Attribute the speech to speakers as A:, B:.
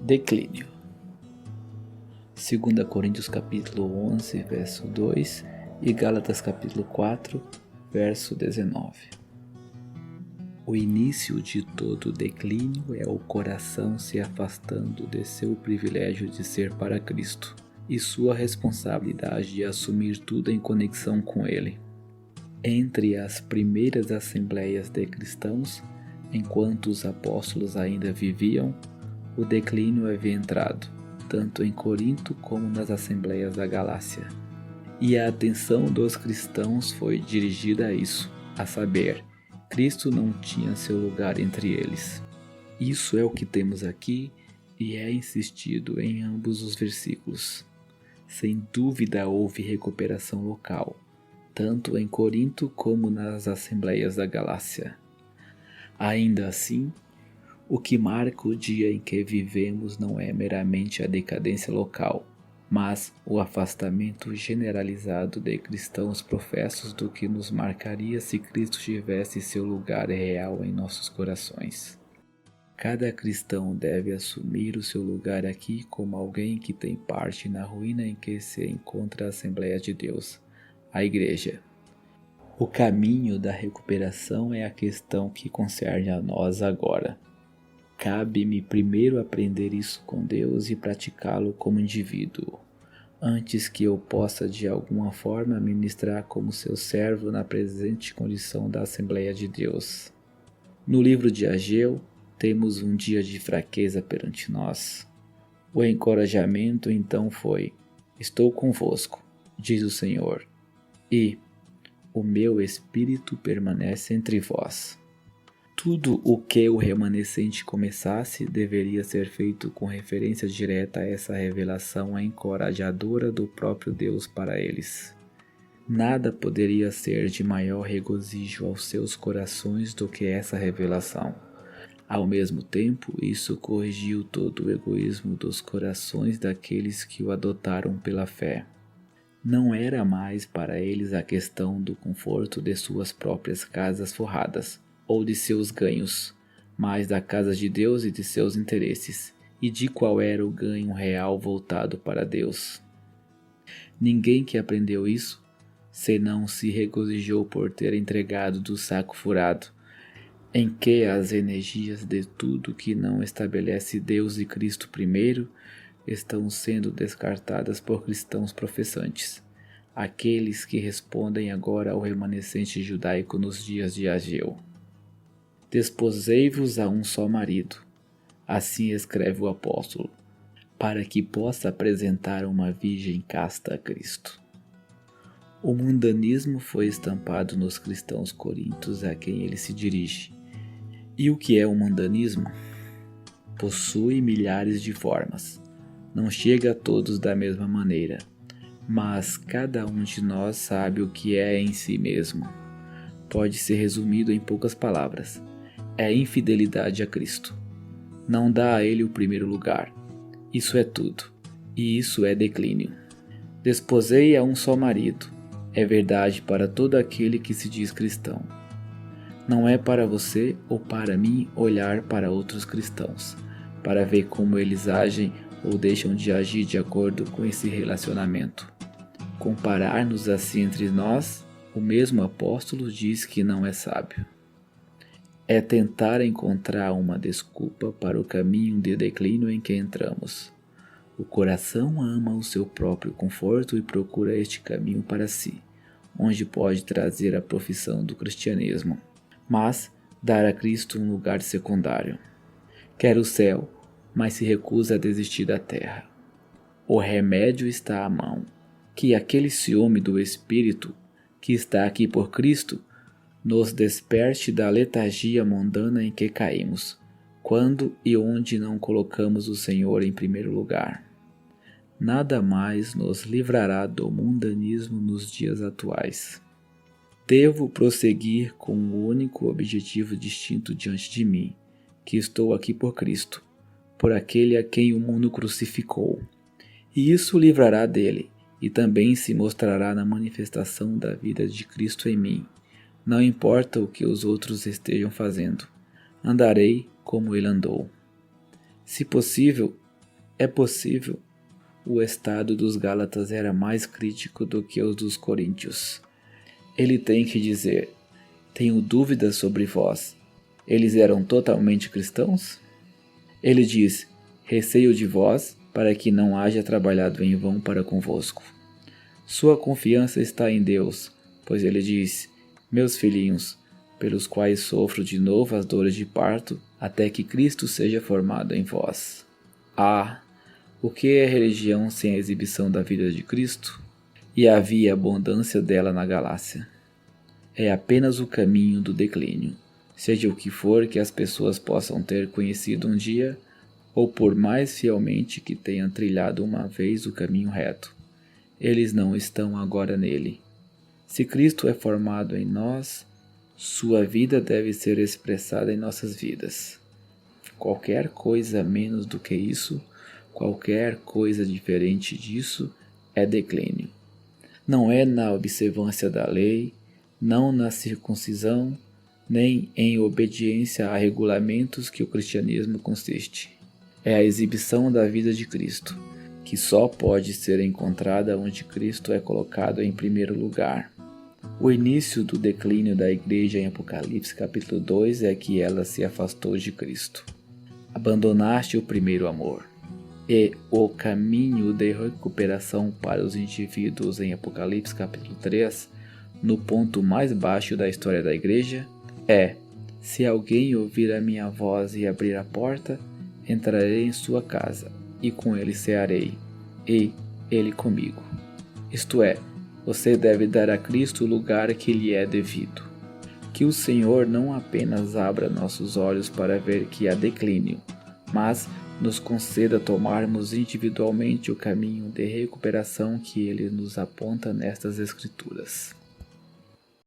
A: Declínio. 2 Coríntios capítulo 11, verso 2 e Gálatas capítulo 4, verso 19. O início de todo declínio é o coração se afastando de seu privilégio de ser para Cristo e sua responsabilidade de assumir tudo em conexão com Ele. Entre as primeiras assembleias de cristãos, enquanto os apóstolos ainda viviam, o declínio havia entrado, tanto em Corinto como nas assembleias da Galácia. E a atenção dos cristãos foi dirigida a isso, a saber, Cristo não tinha seu lugar entre eles. Isso é o que temos aqui e é insistido em ambos os versículos. Sem dúvida houve recuperação local, tanto em Corinto como nas assembleias da Galácia. Ainda assim, o que marca o dia em que vivemos não é meramente a decadência local, mas o afastamento generalizado de cristãos professos do que nos marcaria se Cristo tivesse seu lugar real em nossos corações. Cada cristão deve assumir o seu lugar aqui como alguém que tem parte na ruína em que se encontra a Assembleia de Deus, a Igreja. O caminho da recuperação é a questão que concerne a nós agora. Cabe-me primeiro aprender isso com Deus e praticá-lo como indivíduo, antes que eu possa de alguma forma ministrar como seu servo na presente condição da Assembleia de Deus. No livro de Ageu, temos um dia de fraqueza perante nós. O encorajamento então foi: estou convosco, diz o Senhor, e o meu espírito permanece entre vós. Tudo o que o remanescente começasse deveria ser feito com referência direta a essa revelação encorajadora do próprio Deus para eles. Nada poderia ser de maior regozijo aos seus corações do que essa revelação. Ao mesmo tempo, isso corrigiu todo o egoísmo dos corações daqueles que o adotaram pela fé. Não era mais para eles a questão do conforto de suas próprias casas forradas, ou de seus ganhos, mas da casa de Deus e de seus interesses, e de qual era o ganho real voltado para Deus. Ninguém que aprendeu isso, senão se regozijou por ter entregado do saco furado, em que as energias de tudo que não estabelece Deus e Cristo primeiro, estão sendo descartadas por cristãos professantes, aqueles que respondem agora ao remanescente judaico nos dias de Ageu. Desposei-vos a um só marido, assim escreve o apóstolo, para que possa apresentar uma virgem casta a Cristo. O mundanismo foi estampado nos cristãos coríntios a quem ele se dirige. E o que é o mundanismo? Possui milhares de formas, não chega a todos da mesma maneira, mas cada um de nós sabe o que é em si mesmo. Pode ser resumido em poucas palavras. É infidelidade a Cristo. Não dá a Ele o primeiro lugar. Isso é tudo. E isso é declínio. Desposei a um só marido. É verdade para todo aquele que se diz cristão. Não é para você ou para mim olhar para outros cristãos, para ver como eles agem ou deixam de agir de acordo com esse relacionamento. Comparar-nos assim entre nós, o mesmo apóstolo diz que não é sábio. É tentar encontrar uma desculpa para o caminho de declínio em que entramos. O coração ama o seu próprio conforto e procura este caminho para si, onde pode trazer a profissão do cristianismo, mas dar a Cristo um lugar secundário. Quer o céu, mas se recusa a desistir da terra. O remédio está à mão, que aquele ciúme do Espírito, que está aqui por Cristo, nos desperte da letargia mundana em que caímos, quando e onde não colocamos o Senhor em primeiro lugar. Nada mais nos livrará do mundanismo nos dias atuais. Devo prosseguir com o único objetivo distinto diante de mim, que estou aqui por Cristo, por aquele a quem o mundo crucificou. E isso o livrará dele, e também se mostrará na manifestação da vida de Cristo em mim. Não importa o que os outros estejam fazendo, andarei como ele andou. Se possível, É possível. O estado dos Gálatas era mais crítico do que o dos coríntios. Ele tem que dizer: tenho dúvidas sobre vós. Eles eram totalmente cristãos? Ele diz: receio de vós, para que não haja trabalhado em vão para convosco. Sua confiança está em Deus, pois ele diz: meus filhinhos, pelos quais sofro de novo as dores de parto, até que Cristo seja formado em vós. Ah! O que é religião sem a exibição da vida de Cristo? E havia abundância dela na Galácia. É apenas o caminho do declínio, seja o que for que as pessoas possam ter conhecido um dia, ou por mais fielmente que tenham trilhado uma vez o caminho reto. Eles não estão agora nele. Se Cristo é formado em nós, sua vida deve ser expressada em nossas vidas. Qualquer coisa menos do que isso, qualquer coisa diferente disso, é declínio. Não é na observância da lei, não na circuncisão, nem em obediência a regulamentos que o cristianismo consiste. É a exibição da vida de Cristo, que só pode ser encontrada onde Cristo é colocado em primeiro lugar. O início do declínio da igreja em Apocalipse capítulo 2 é que ela se afastou de Cristo. Abandonaste o primeiro amor. E o caminho de recuperação para os indivíduos em Apocalipse capítulo 3, no ponto mais baixo da história da igreja, é: se alguém ouvir a minha voz e abrir a porta, entrarei em sua casa, e com ele cearei, e ele comigo. Isto é, você deve dar a Cristo o lugar que lhe é devido. Que o Senhor não apenas abra nossos olhos para ver que há declínio, mas nos conceda tomarmos individualmente o caminho de recuperação que Ele nos aponta nestas Escrituras.